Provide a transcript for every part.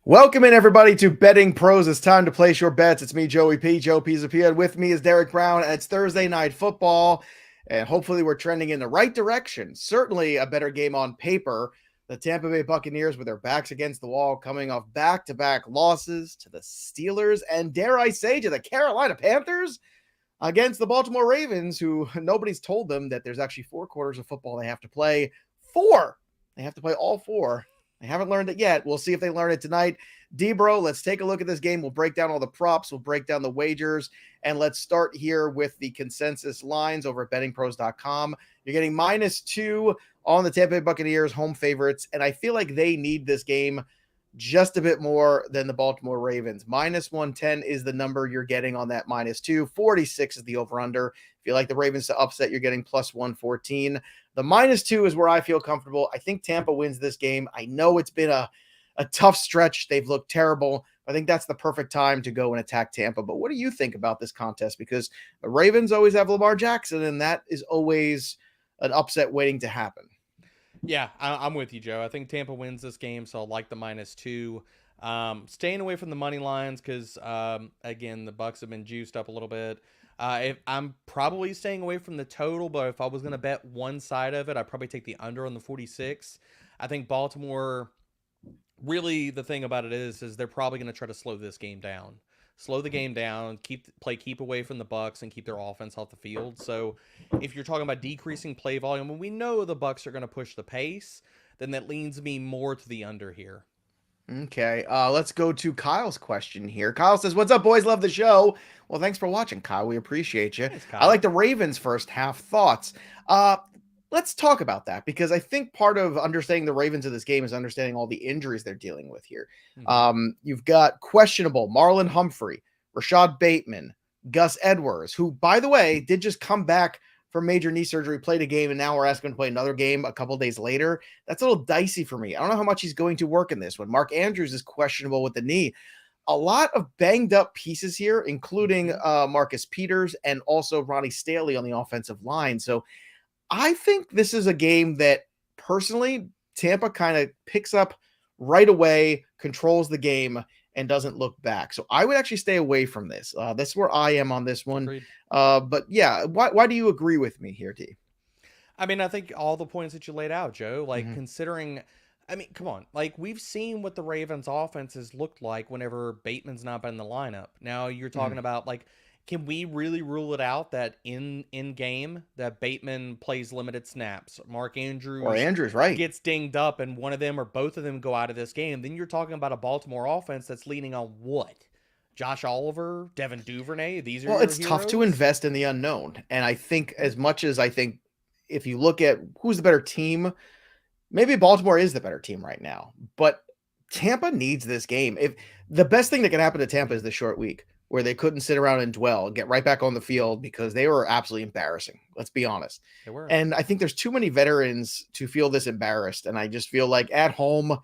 Welcome in, everybody, to Betting Pros. It's time to place your bets. It's me, Joey P. Joe Pizzapia. And with me is Derek Brown, and it's Thursday Night Football. And hopefully, we're trending in the right direction. Certainly a better game on paper. The Tampa Bay Buccaneers, with their backs against the wall, coming off back-to-back losses to the Steelers and, dare I say, to the Carolina Panthers against the Baltimore Ravens, who nobody's told them that there's actually 4 quarters of football they have to play. Four! They have to play all four. They haven't learned it yet. We'll see if they learn it tonight. D-Bro, let's take a look at this game. We'll break down all the props. We'll break down the wagers. And let's start here with the consensus lines over at bettingpros.com. You're getting -2 on the Tampa Bay Buccaneers, home favorites. And I feel like they need this game just a bit more than the Baltimore Ravens. -110 is the number you're getting on that -2. 46 is the over-under. If you like the Ravens to upset, you're getting +114. The -2 is where I feel comfortable. I think Tampa wins this game. I know it's been a tough stretch. They've looked terrible. I think that's the perfect time to go and attack Tampa. But what do you think about this contest? Because the Ravens always have Lamar Jackson, and that is always an upset waiting to happen. Yeah, I'm with you, Joe. I think Tampa wins this game, so I like the -2. Staying away from the money lines because, again, the Bucks have been juiced up a little bit. If I'm probably staying away from the total, but if I was going to bet one side of it, I'd probably take the under on the 46. I think Baltimore, really the thing about it is they're probably going to try to slow this game down. Slow the game down, keep away from the Bucks and keep their offense off the field. So if you're talking about decreasing play volume, and we know the Bucks are going to push the pace, then that leans me more to the under here. Okay, let's go to Kyle's question here. Kyle says, "What's up, boys? Love the show." Well, thanks for watching, Kyle. We appreciate you. Thanks, I like Kyle. the Ravens first half. Thoughts? Uh, let's talk about that because I think part of understanding the Ravens of this game is understanding all the injuries they're dealing with here. Hmm. You've got questionable Marlon Humphrey, Rashad Bateman, Gus Edwards, who, by the way, did just come back from major knee surgery, played a game, and now we're asking him to play another game a couple days later. That's a little dicey for me. I don't know how much he's going to work in this one. Mark Andrews is questionable with the knee. A lot of banged up pieces here, including Hmm. Marcus Peters and also Ronnie Staley on the offensive line. So I think this is a game that personally Tampa kind of picks up right away, controls the game, and doesn't look back. So I would actually stay away from this. That's where I am on this one. Agreed. But yeah, why do you agree with me here, D? I mean, I think all the points that you laid out, Joe, like Mhm. considering, I mean, come on, like we've seen what the Ravens offense has looked like whenever Bateman's not been in the lineup. Now you're talking Mhm. about like, can we really rule it out that in game that Bateman plays limited snaps, Mark Or Andrews Andrews, right? gets dinged up, and one of them or both of them go out of this game? Then you're talking about a Baltimore offense that's leaning on what? Josh Oliver, Devin Duvernay, these are Well, your it's tough to heroes? invest in the unknown. And I think as much as I think if you look at who's the better team, maybe Baltimore is the better team right now. But Tampa needs this game. If the best thing that can happen to Tampa is the short week where they couldn't sit around and dwell, get right back on the field because they were absolutely embarrassing. Let's be honest. They were. And I think there's too many veterans to feel this embarrassed. And I just feel like at home,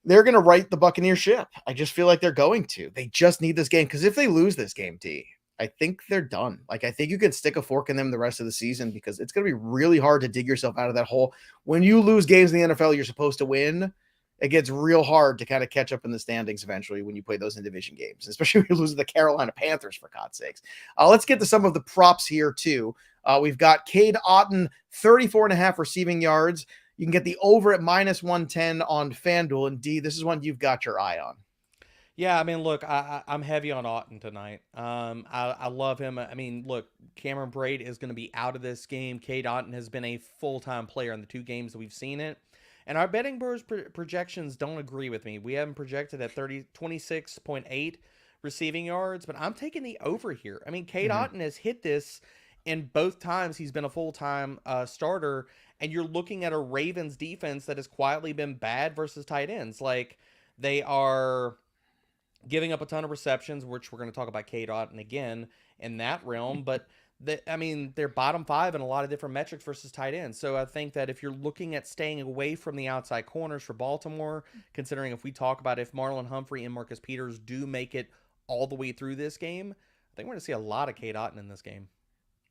they're going to right the Buccaneer ship. I just feel like they're going to. They just need this game because if they lose this game, D, I think they're done. Like, I think you can stick a fork in them the rest of the season because it's going to be really hard to dig yourself out of that hole. When you lose games in the NFL you're supposed to win, it gets real hard to kind of catch up in the standings eventually when you play those in division games, especially when you lose to the Carolina Panthers, for God's sakes. Let's get to some of the props here, too. We've got Cade Otton, 34.5 receiving yards. You can get the over at -110 on FanDuel. And D, this is one you've got your eye on. Yeah, I mean, look, I'm heavy on Otton tonight. I love him. I mean, look, Cameron Braid is going to be out of this game. Cade Otton has been a full-time player in the 2 games that we've seen it. And our betting bros projections don't agree with me. We have him projected at 26.8 receiving yards, but I'm taking the over here. I mean, Cade Mhm. Otton has hit this in both times he's been a full-time starter, and you're looking at a Ravens defense that has quietly been bad versus tight ends. Like, they are giving up a ton of receptions, which we're going to talk about Cade Otton again in that realm. But I mean, they're bottom five in a lot of different metrics versus tight ends. So I think that if you're looking at staying away from the outside corners for Baltimore, considering if we talk about if Marlon Humphrey and Marcus Peters do make it all the way through this game, I think we're going to see a lot of Cade Otton in this game.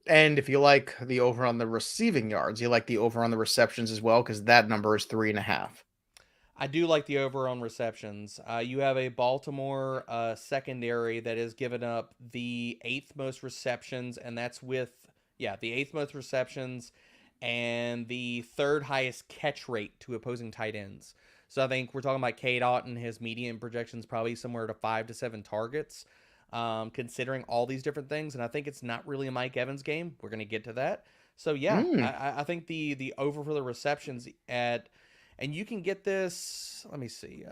And if you like the over on the receiving yards, you like the over on the receptions as well, because that number is 3.5. I do like the over on receptions. You have a Baltimore secondary that has given up the eighth most receptions, and that's with, yeah, the eighth most receptions and the third highest catch rate to opposing tight ends. So I think we're talking about Cade Otton. His median projections probably somewhere to 5 to 7 targets, considering all these different things. And I think it's not really a Mike Evans game. We're going to get to that. So yeah, I think the over for the receptions at, and you can get this. Let me see. You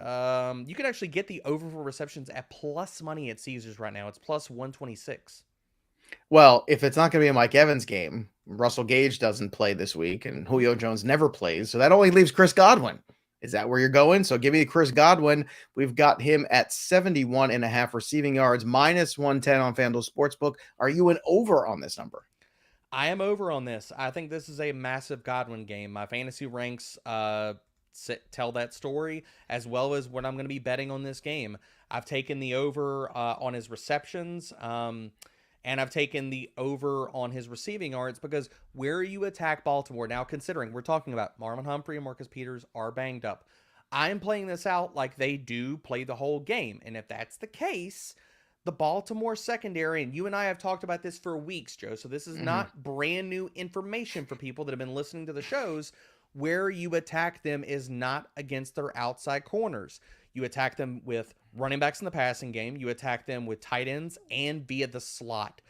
can actually get the over for receptions at plus money at Caesars right now. It's plus 126. Well, if it's not going to be a Mike Evans game, Russell Gage doesn't play this week, and Julio Jones never plays, so that only leaves Chris Godwin. Is that where you're going? So give me Chris Godwin. We've got him at 71.5 receiving yards, minus 110 on FanDuel Sportsbook. Are you an over on this number? I am over on this. I think this is a massive Godwin game. My fantasy ranks tell that story, as well as what I'm going to be betting on this game. I've taken the over on his receptions, and I've taken the over on his receiving yards, because where you attack Baltimore, now considering we're talking about Marlon Humphrey and Marcus Peters are banged up, I'm playing this out like they do play the whole game. And if that's the case, the Baltimore secondary, and you and I have talked about this for weeks, Joe, so this is not brand new information for people that have been listening to the shows. Where you attack them is not against their outside corners. You attack them with running backs in the passing game. You attack them with tight ends and via the slot.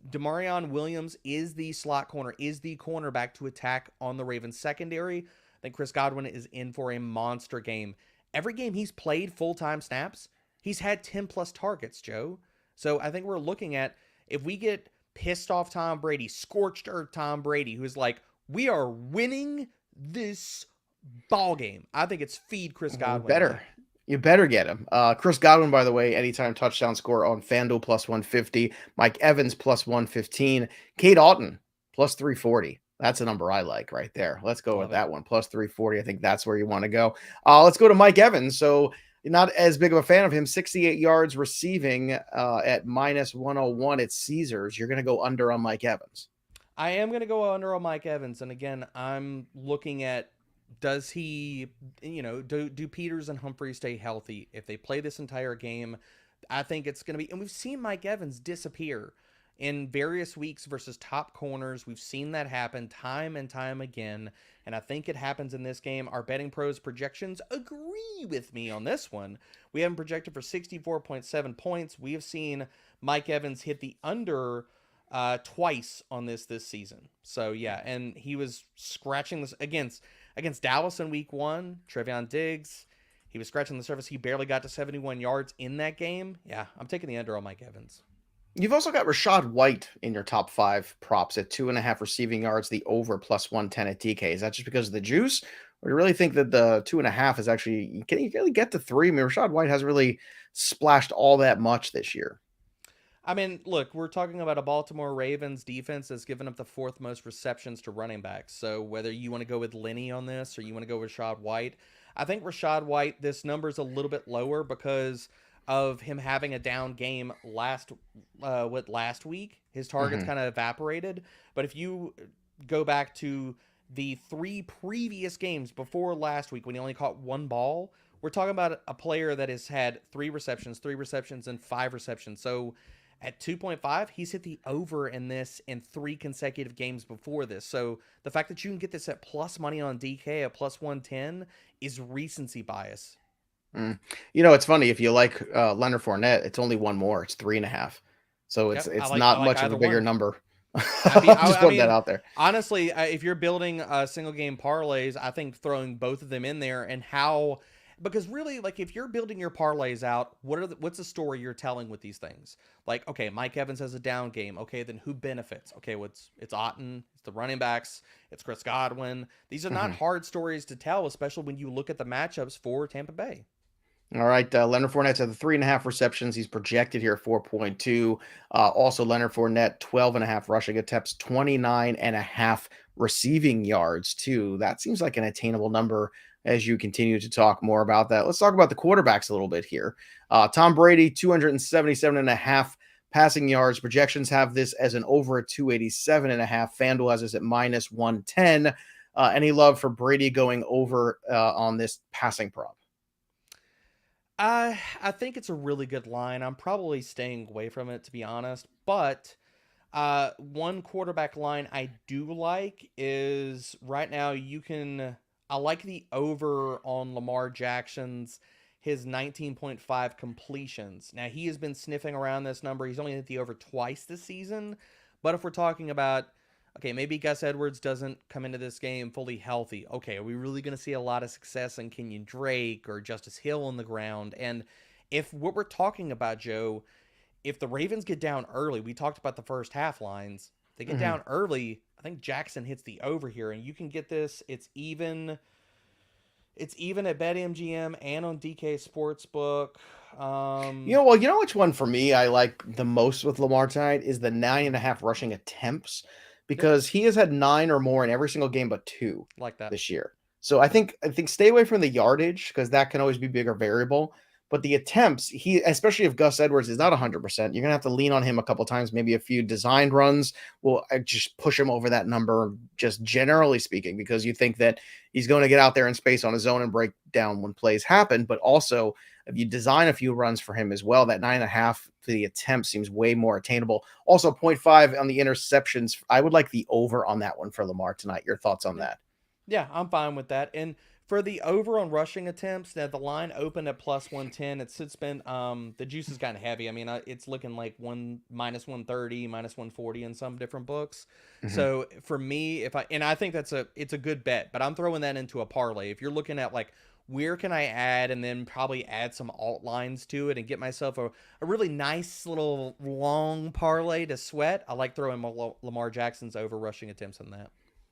Demarion Williams is the slot corner, is the cornerback to attack on the Ravens secondary. I think Chris Godwin is in for a monster game. Every game he's played full-time snaps, he's had 10-plus targets, Joe. So I think we're looking at, if we get pissed off Tom Brady, scorched earth Tom Brady, who's like, we are winning this ball game, I think it's feed Chris Godwin. You better get him. Chris Godwin, by the way, anytime touchdown score on FanDuel plus 150. Mike Evans plus 115. Cade Otton plus 340. That's a number I like right there. Let's go with that one. Plus 340. I think that's where you want to go. Let's go to Mike Evans. So not as big of a fan of him. 68 yards receiving at minus 101 at Caesars. You're going to go under on Mike Evans. I am going to go under on Mike Evans. And again, I'm looking at, does he, do Peters and Humphrey stay healthy? If they play this entire game, I think it's going to be, and we've seen Mike Evans disappear in various weeks versus top corners. We've seen that happen time and time again, and I think it happens in this game. Our betting pros projections agree with me on this one. We have him projected for 64.7 points. We have seen Mike Evans hit the under twice on this season. So yeah, and he was scratching this against Dallas in week 1, Trevion Diggs. He was scratching the surface. He barely got to 71 yards in that game. Yeah, I'm taking the under on Mike Evans. You've also got Rachaad White in your top 5 props at 2.5 receiving yards, the over plus 110 at DK. Is that just because of the juice? Or do you really think that the 2.5 is actually, can you really get to 3? I mean, Rachaad White hasn't really splashed all that much this year. I mean, look, we're talking about a Baltimore Ravens defense that's given up the 4th most receptions to running backs. So whether you want to go with Lenny on this or you want to go with Rachaad White, I think Rachaad White, this number is a little bit lower because of him having a down game last week. His targets kind of evaporated. But if you go back to the 3 previous games before last week when he only caught 1 ball, we're talking about a player that has had 3 receptions, and 5 receptions. So at 2.5, he's hit the over in this in 3 consecutive games before this. So the fact that you can get this at plus money on DK at plus 110 is recency bias. It's funny. If you like Leonard Fournette, it's only 1 more. It's 3.5. So it's not much of a bigger number. Just putting that out there. Honestly, if you're building single game parlays, I think throwing both of them in there and how... Because really, like, if you're building your parlays out, what's the story you're telling with these things? Like, okay, Mike Evans has a down game. Okay, then who benefits? Okay, it's Otton, it's the running backs, it's Chris Godwin. These are not hard stories to tell, especially when you look at the matchups for Tampa Bay. All right, Leonard Fournette's at the 3.5 receptions. He's projected here at 4.2. Also, Leonard Fournette, 12.5 rushing attempts, 29.5 receiving yards, too. That seems like an attainable number as you continue to talk more about that. Let's talk about the quarterbacks a little bit here. Tom Brady, 277.5 passing yards. Projections have this as an over at 287.5. FanDuel has this at minus 110. Any love for Brady going over on this passing prop? I think it's a really good line. I'm probably staying away from it, to be honest. But one quarterback line I do like is right now I like the over on Lamar Jackson's his 19.5 completions. Now he has been sniffing around this number. He's only hit the over twice this season. But if we're talking about, okay, maybe Gus Edwards doesn't come into this game fully healthy. Okay, are we really going to see a lot of success in Kenyon Drake or Justice Hill on the ground? And if what we're talking about, Joe, if the Ravens get down early, we talked about the first half lines. If they get down early, I think Jackson hits the over here, and you can get this. It's even at BetMGM and on DK Sportsbook. You know which one for me I like the most with Lamar tonight is the 9.5 rushing attempts, because he has had 9 or more in every single game but 2 like that this year. So I think stay away from the yardage, because that can always be bigger variable. But the attempts, especially if Gus Edwards is not 100%, you're gonna have to lean on him a couple times. Maybe a few designed runs will just push him over that number, just generally speaking, because you think that he's going to get out there in space on his own and break down when plays happen. But also, if you design a few runs for him as well, that 9.5 to the attempt seems way more attainable. Also, 0.5 on the interceptions. I would like the over on that one for Lamar tonight. Your thoughts on that? Yeah, I'm fine with that. And for the over on rushing attempts, now the line opened at plus 110. It's been the juice is kind of heavy. I mean, it's looking like minus 130, minus 140 in some different books. So for me, I think it's a good bet, but I'm throwing that into a parlay. If you're looking at like where can I add, and then probably add some alt lines to it and get myself a really nice little long parlay to sweat, I like throwing Lamar Jackson's over rushing attempts in that.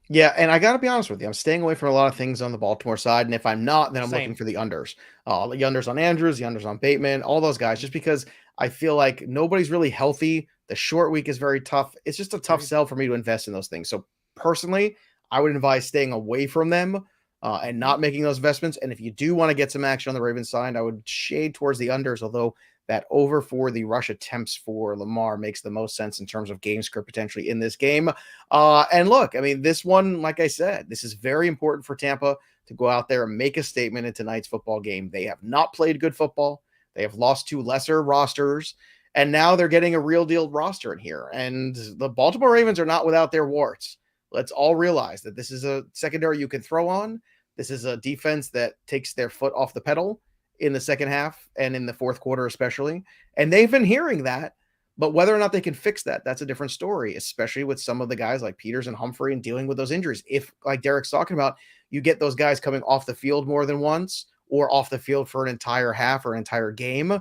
Yeah, and I got to be honest with you. I'm staying away from a lot of things on the Baltimore side, and if I'm not, then I'm Same. looking for the unders. The unders on Andrews, the unders on Bateman, all those guys, just because I feel like nobody's really healthy. The short week is very tough. It's just a tough sell for me to invest in those things. So personally, I would advise staying away from them and not making those investments. And if you do want to get some action on the Ravens side, I would shade towards the unders, although that over for the rush attempts for Lamar makes the most sense in terms of game script potentially in this game. And look, I mean, this one, like I said, this is very important for Tampa to go out there and make a statement in tonight's football game. They have not played good football. They have lost to lesser rosters, and now they're getting a real deal roster in here. And the Baltimore Ravens are not without their warts. Let's all realize that this is a secondary you can throw on. This is a defense that takes their foot off the pedal in the second half and in the fourth quarter especially. And they've been hearing that, but whether or not they can fix that, that's a different story, especially with some of the guys like Peters and Humphrey and dealing with those injuries. If, like Derek's talking about, you get those guys coming off the field more than once or off the field for an entire half or an entire game,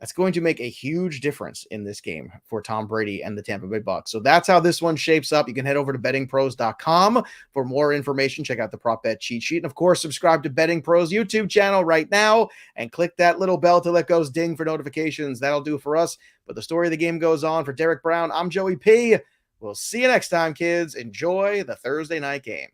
that's going to make a huge difference in this game for Tom Brady and the Tampa Bay Bucks. So that's how this one shapes up. You can head over to bettingpros.com for more information. Check out the prop bet cheat sheet. And of course, subscribe to Betting Pros YouTube channel right now and click that little bell till it goes ding for notifications. That'll do for us. But the story of the game goes on. For Derek Brown, I'm Joey P. We'll see you next time, kids. Enjoy the Thursday night game.